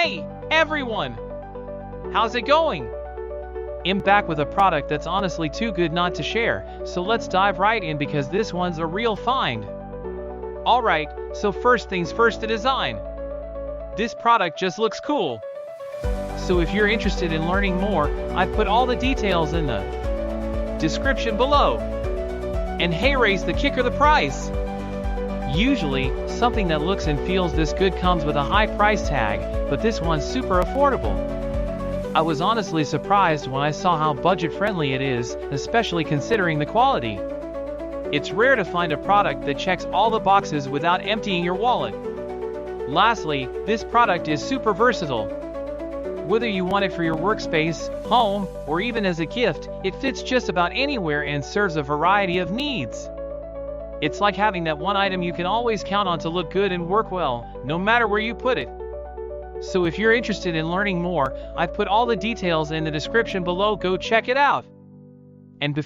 Hey, everyone! How's it going? I'm back with a product that's honestly too good not to share, so let's dive right in because this one's a real find. Alright, so first things first, the design. This product just looks cool. So if you're interested in learning more, I've put all the details in the description below. And hey, raise the kicker, the price. Usually, something that looks and feels this good comes with a high price tag, but this one's super affordable. I was honestly surprised when I saw how budget-friendly it is, especially considering the quality. It's rare to find a product that checks all the boxes without emptying your wallet. Lastly, this product is super versatile. Whether you want it for your workspace, home, or even as a gift, it fits just about anywhere and serves a variety of needs. It's like having that one item you can always count on to look good and work well, no matter where you put it. So if you're interested in learning more, I've put all the details in the description below. Go check it out. And